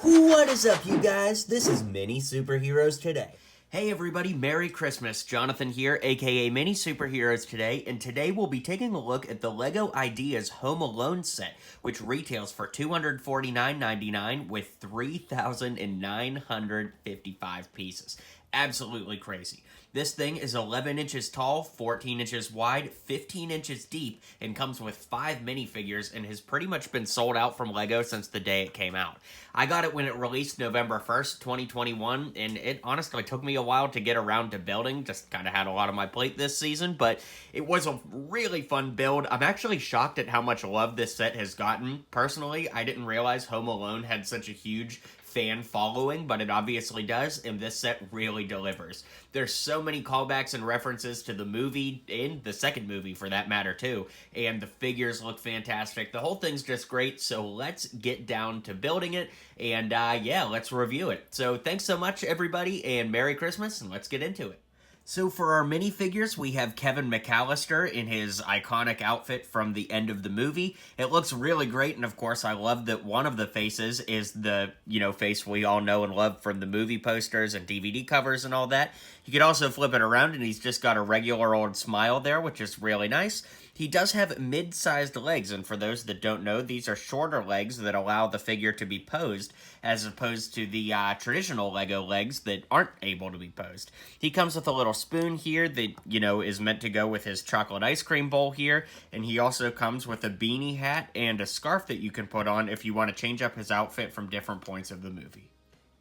What is up, you guys? This is Mini Superheroes Today. Hey everybody, Merry Christmas. Jonathan here, aka Mini Superheroes Today, and today we'll be taking a look at the LEGO Ideas Home Alone set, which retails for $249.99 with 3,955 pieces. Absolutely crazy. This thing is 11 inches tall, 14 inches wide, 15 inches deep, and comes with 5 minifigures and has pretty much been sold out from LEGO since the day it came out. I got it when it released November 1st, 2021, and it honestly took me a while to get around to building. Just kind of had a lot on my plate this season, but it was a really fun build. I'm actually shocked at how much love this set has gotten. Personally, I didn't realize Home Alone had such a huge fan following, but it obviously does, and this set really delivers. There's so many callbacks and references to the movie, and the second movie for that matter too, and the figures look fantastic. The whole thing's just great, so let's get down to building it, and yeah, let's review it. So thanks so much everybody, and Merry Christmas, and let's get into it. So for our minifigures, we have Kevin McAllister in his iconic outfit from the end of the movie. It looks really great, and of course, I love that one of the faces is the, face we all know and love from the movie posters and DVD covers and all that. You could also flip it around, and he's just got a regular old smile there, which is really nice. He does have mid-sized legs, and for those that don't know, these are shorter legs that allow the figure to be posed, as opposed to the traditional LEGO legs that aren't able to be posed. He comes with a little spoon here that, is meant to go with his chocolate ice cream bowl here, and he also comes with a beanie hat and a scarf that you can put on if you want to change up his outfit from different points of the movie.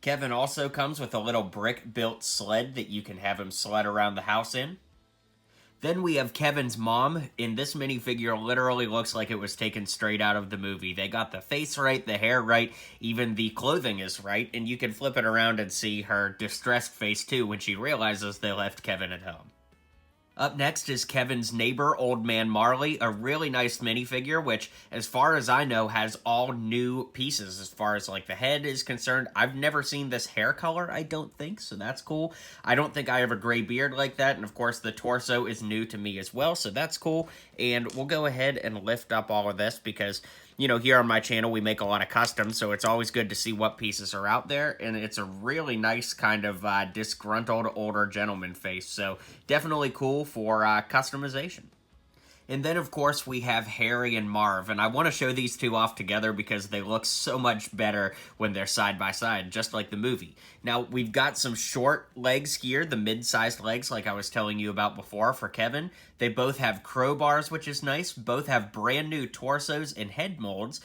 Kevin also comes with a little brick-built sled that you can have him sled around the house in. Then we have Kevin's mom. In this minifigure, literally looks like it was taken straight out of the movie. They got the face right, the hair right, even the clothing is right, and you can flip it around and see her distressed face too when she realizes they left Kevin at home. Up next is Kevin's neighbor, Old Man Marley, a really nice minifigure, which, as far as I know, has all new pieces as far as, the head is concerned. I've never seen this hair color, I don't think, so that's cool. I don't think I have a gray beard like that, and of course, the torso is new to me as well, so that's cool. And we'll go ahead and lift up all of this because, here on my channel, we make a lot of customs, so it's always good to see what pieces are out there, and it's a really nice kind of disgruntled older gentleman face, so definitely cool for customization. And then, of course, we have Harry and Marv, and I want to show these two off together because they look so much better when they're side by side, just like the movie. Now, we've got some short legs here, the mid-sized legs like I was telling you about before for Kevin. They both have crowbars, which is nice. Both have brand new torsos and head molds.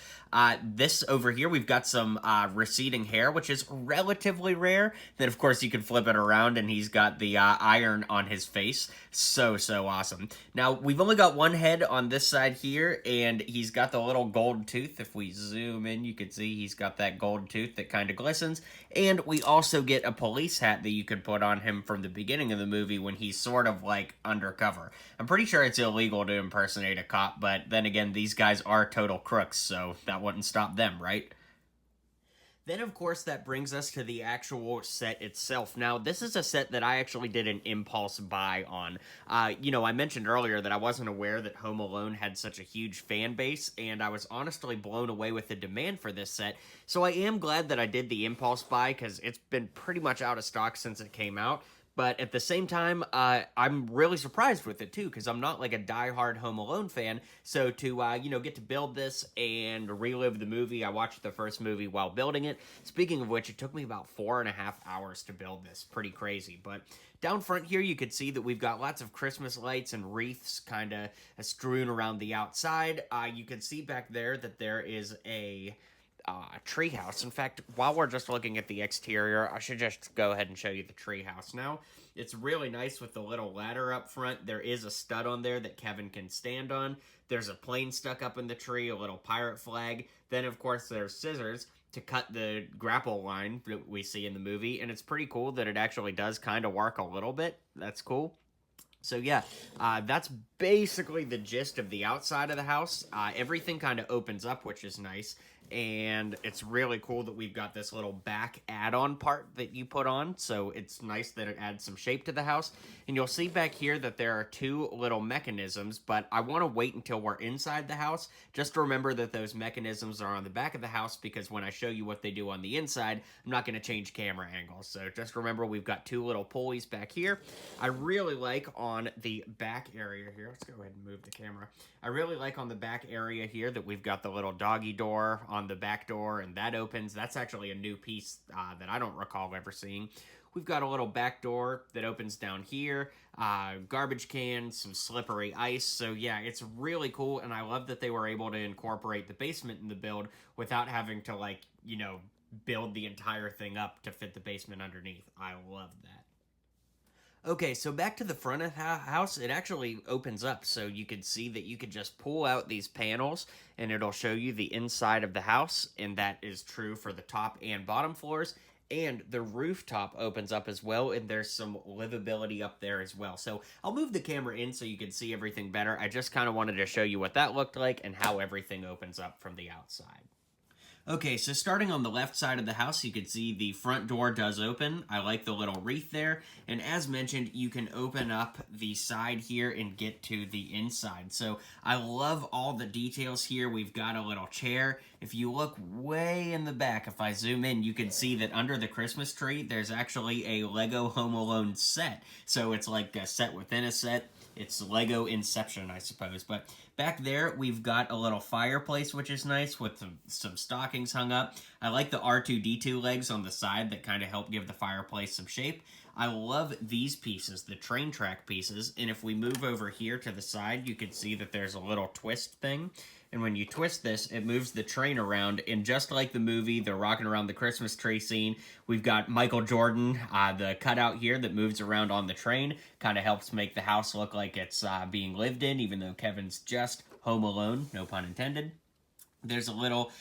This over here, we've got some receding hair, which is relatively rare. Then, of course, you can flip it around, and he's got the iron on his face. So awesome. Now, we've only got one head on this side here, and he's got the little gold tooth. If we zoom in, you can see he's got that gold tooth that kind of glistens. And we also get a police hat that you could put on him from the beginning of the movie when he's sort of undercover. I'm pretty sure it's illegal to impersonate a cop, but then again, these guys are total crooks, so that wouldn't stop them, right? Then, of course, that brings us to the actual set itself. Now, this is a set that I actually did an impulse buy on. I mentioned earlier that I wasn't aware that Home Alone had such a huge fan base, and I was honestly blown away with the demand for this set. So I am glad that I did the impulse buy, because it's been pretty much out of stock since it came out. But at the same time, I'm really surprised with it, too, because I'm not, a diehard Home Alone fan. So to, get to build this and relive the movie, I watched the first movie while building it. Speaking of which, it took me about 4.5 hours to build this. Pretty crazy. But down front here, you could see that we've got lots of Christmas lights and wreaths kind of strewn around the outside. You can see back there that there is a treehouse. In fact, while we're just looking at the exterior, I should just go ahead and show you the treehouse now. It's really nice with the little ladder up front. There is a stud on there that Kevin can stand on. There's a plane stuck up in the tree, a little pirate flag. Then, of course, there's scissors to cut the grapple line that we see in the movie, and it's pretty cool that it actually does kind of work a little bit. That's cool. So yeah, that's basically the gist of the outside of the house. Everything kind of opens up, which is nice. and it's really cool that we've got this little back add-on part that you put on, so it's nice that it adds some shape to the house. And you'll see back here that there are two little mechanisms, but I want to wait until we're inside the house. Just remember that those mechanisms are on the back of the house, because when I show you what they do on the inside, I'm not going to change camera angles. So just remember we've got two little pulleys back here. I really like on the back area here, let's go ahead and move the camera. I really like on the back area here that we've got the little doggy door on the back door, and that opens. That's actually a new piece that I don't recall ever seeing. We've got a little back door that opens down here, garbage can, some slippery ice. So yeah, it's really cool, and I love that they were able to incorporate the basement in the build without having to, like, you know, build the entire thing up to fit the basement underneath. I love that. Okay, so back to the front of the house, it actually opens up, so you can see that you could just pull out these panels, and it'll show you the inside of the house, and that is true for the top and bottom floors. And the rooftop opens up as well, and there's some livability up there as well. So I'll move the camera in so you can see everything better. I just kind of wanted to show you what that looked like and how everything opens up from the outside. Okay, so starting on the left side of the house, you can see the front door does open. I like the little wreath there. And as mentioned, you can open up the side here and get to the inside. So I love all the details here. We've got a little chair. If you look way in the back, if I zoom in, you can see that under the Christmas tree, there's actually a Lego Home Alone set. So it's like a set within a set. It's Lego Inception, I suppose. But back there, we've got a little fireplace, which is nice, with some stockings hung up. I like the R2-D2 legs on the side that kind of help give the fireplace some shape. I love these pieces, the train track pieces. And if we move over here to the side, you can see that there's a little twist thing. And when you twist this, it moves the train around. And just like the movie, the Rockin' Around the Christmas Tree scene, we've got Michael Jordan, the cutout here that moves around on the train. Kind of helps make the house look like it's being lived in, even though Kevin's just home alone, no pun intended. There's a little,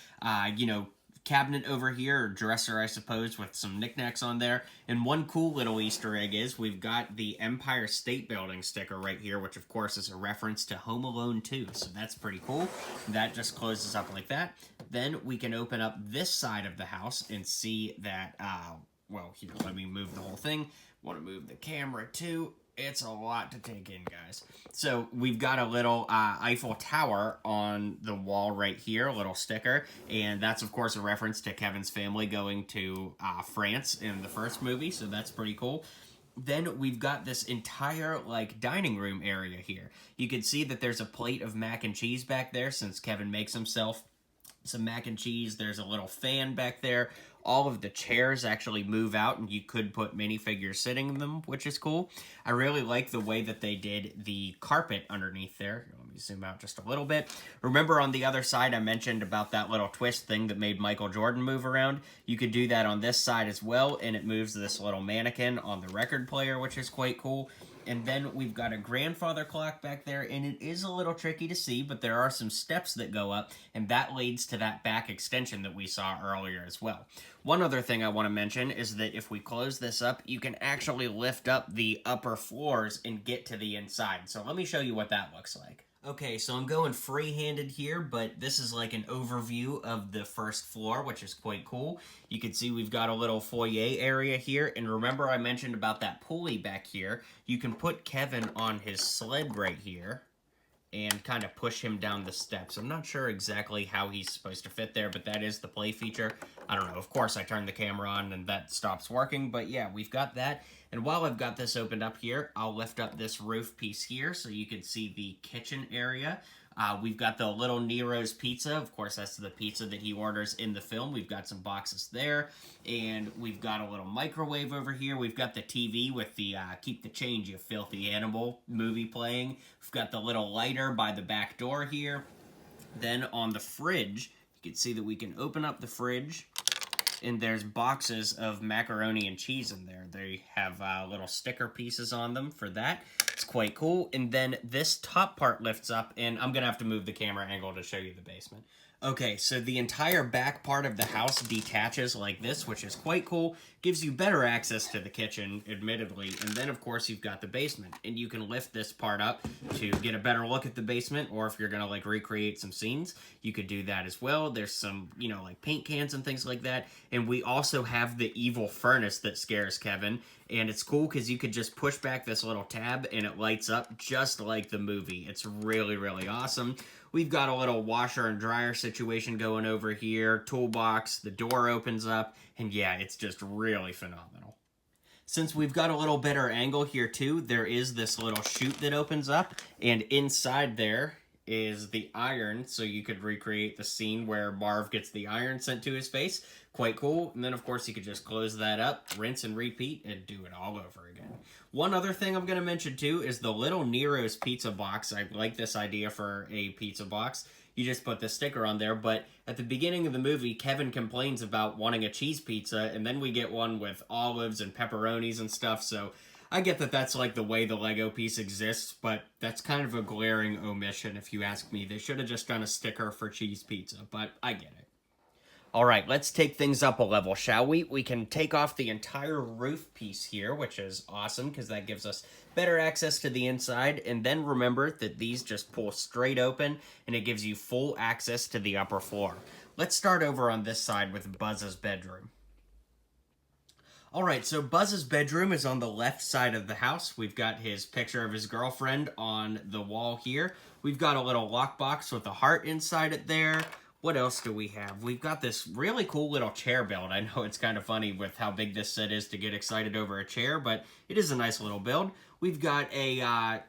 cabinet over here, or dresser, I suppose, with some knickknacks on there. And one cool little Easter egg is we've got the Empire State Building sticker right here, which of course is a reference to Home Alone 2. So that's pretty cool. That just closes up like that. Then we can open up this side of the house and see that, here, let me move the whole thing. Want to move the camera too. It's a lot to take in, guys. So we've got a little Eiffel Tower on the wall right here, a little sticker. And that's, of course, a reference to Kevin's family going to France in the first movie. So that's pretty cool. Then we've got this entire, dining room area here. You can see that there's a plate of mac and cheese back there since Kevin makes himself some mac and cheese. There's a little fan back there. All of the chairs actually move out, and you could put minifigures sitting in them, which is cool. I really like the way that they did the carpet underneath there. Let me zoom out just a little bit. Remember on the other side I mentioned about that little twist thing that made Michael Jordan move around? You could do that on this side as well, and it moves this little mannequin on the record player, which is quite cool. And then we've got a grandfather clock back there, and it is a little tricky to see, but there are some steps that go up, and that leads to that back extension that we saw earlier as well. One other thing I want to mention is that if we close this up, you can actually lift up the upper floors and get to the inside. So let me show you what that looks like. Okay, so I'm going free-handed here, but this is like an overview of the first floor, which is quite cool. You can see we've got a little foyer area here, and remember I mentioned about that pulley back here. You can put Kevin on his sled right here and kind of push him down the steps. I'm not sure exactly how he's supposed to fit there, but that is the play feature. I don't know. Of course, I turn the camera on and that stops working, but yeah, we've got that. And while I've got this opened up here, I'll lift up this roof piece here so you can see the kitchen area. We've got the little Nero's pizza. Of course, that's the pizza that he orders in the film. We've got some boxes there. And we've got a little microwave over here. We've got the TV with the Keep the Change, You Filthy Animal movie playing. We've got the little lighter by the back door here. Then on the fridge, you can see that we can open up the fridge. And there's boxes of macaroni and cheese in there. They have little sticker pieces on them for that. It's quite cool. And then this top part lifts up, and I'm going to have to move the camera angle to show you the basement. Okay, so the entire back part of the house detaches like this, which is quite cool. Gives you better access to the kitchen, admittedly. And then, of course, you've got the basement. And you can lift this part up to get a better look at the basement. Or if you're going to, like, recreate some scenes, you could do that as well. There's some, you know, like, paint cans and things like that. And we also have the evil furnace that scares Kevin. And it's cool because you could just push back this little tab and it lights up just like the movie. It's really, really awesome. We've got a little washer and dryer situation going over here, toolbox, the door opens up, and yeah, it's just really phenomenal. Since we've got a little better angle here too, there is this little chute that opens up, and inside there is the iron, so you could recreate the scene where Marv gets the iron sent to his face. Quite cool. And then, of course, you could just close that up, rinse and repeat, and do it all over again. One other thing I'm going to mention, too, is the little Nero's pizza box. I like this idea for a pizza box. You just put the sticker on there, but at the beginning of the movie, Kevin complains about wanting a cheese pizza, and then we get one with olives and pepperonis and stuff, so I get that that's like the way the Lego piece exists, but that's kind of a glaring omission if you ask me. They should have just done a sticker for cheese pizza, but I get it. All right, let's take things up a level, shall we? We can take off the entire roof piece here, which is awesome because that gives us better access to the inside. And then remember that these just pull straight open and it gives you full access to the upper floor. Let's start over on this side with Buzz's bedroom. All right, so Buzz's bedroom is on the left side of the house. We've got his picture of his girlfriend on the wall here. We've got a little lockbox with a heart inside it there. What else do we have? We've got this really cool little chair build. I know it's kind of funny with how big this set is to get excited over a chair, but it is a nice little build. We've got a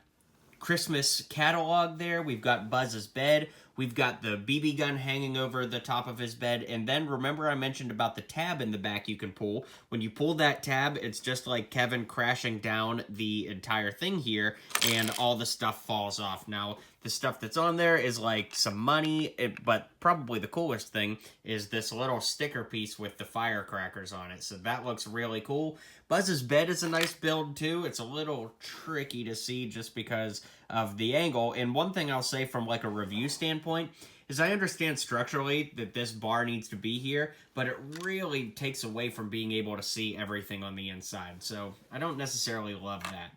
Christmas catalog there. We've got Buzz's bed. We've got the BB gun hanging over the top of his bed. And then remember I mentioned about the tab in the back you can pull. When you pull that tab, it's just like Kevin crashing down the entire thing here and all the stuff falls off. Now, the stuff that's on there is like some money, but probably the coolest thing is this little sticker piece with the firecrackers on it. So that looks really cool. Buzz's bed is a nice build too. It's a little tricky to see just because of the angle. And one thing I'll say from like a review standpoint is I understand structurally that this bar needs to be here, but it really takes away from being able to see everything on the inside. So I don't necessarily love that.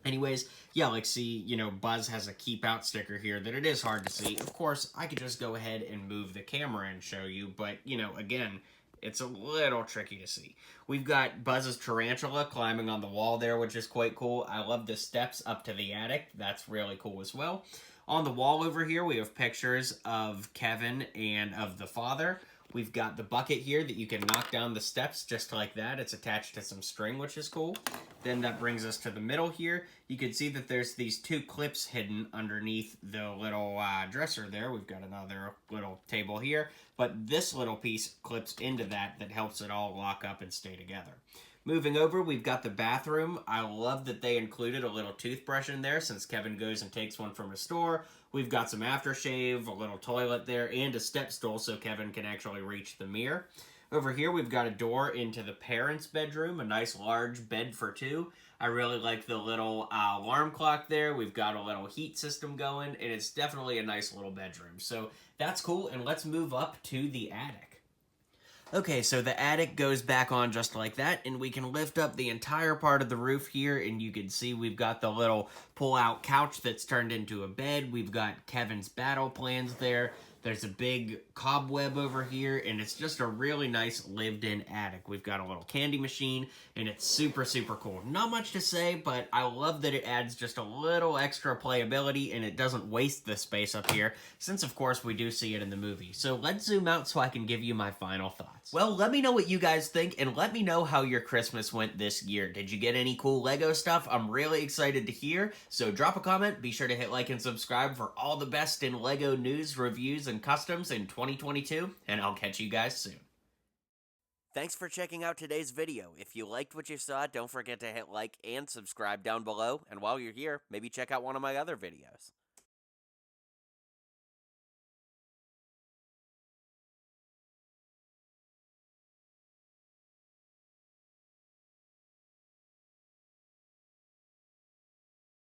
Anyways, yeah, like see, you know, Buzz has a keep out sticker here that it is hard to see. Of course, I could just go ahead and move the camera and show you, but, you know, again, it's a little tricky to see. We've got Buzz's tarantula climbing on the wall there, which is quite cool. I love the steps up to the attic. That's really cool as well. On the wall over here, we have pictures of Kevin and of the father. We've got the bucket here that you can knock down the steps just like that. It's attached to some string, which is cool. Then that brings us to the middle here. You can see that there's these two clips hidden underneath the little dresser there. We've got another little table here. But this little piece clips into that helps it all lock up and stay together. Moving over, we've got the bathroom. I love that they included a little toothbrush in there since Kevin goes and takes one from a store. We've got some aftershave, a little toilet there, and a step stool so Kevin can actually reach the mirror. Over here, we've got a door into the parents' bedroom, a nice large bed for two. I really like the little alarm clock there. We've got a little heat system going, and it's definitely a nice little bedroom. So that's cool, and let's move up to the attic. Okay, so the attic goes back on just like that, and we can lift up the entire part of the roof here, and you can see we've got the little pull-out couch that's turned into a bed. We've got Kevin's battle plans there. There's a big cobweb over here, and it's just a really nice lived-in attic. We've got a little candy machine, and it's super, super cool. Not much to say, but I love that it adds just a little extra playability, and it doesn't waste the space up here, since, of course, we do see it in the movie. So let's zoom out so I can give you my final thoughts. Well, let me know what you guys think, and let me know how your Christmas went this year. Did you get any cool Lego stuff? I'm really excited to hear, so drop a comment, be sure to hit like and subscribe for all the best in Lego news, reviews, and customs in 2022, and I'll catch you guys soon. Thanks for checking out today's video. If you liked what you saw, don't forget to hit like and subscribe down below, and while you're here, maybe check out one of my other videos.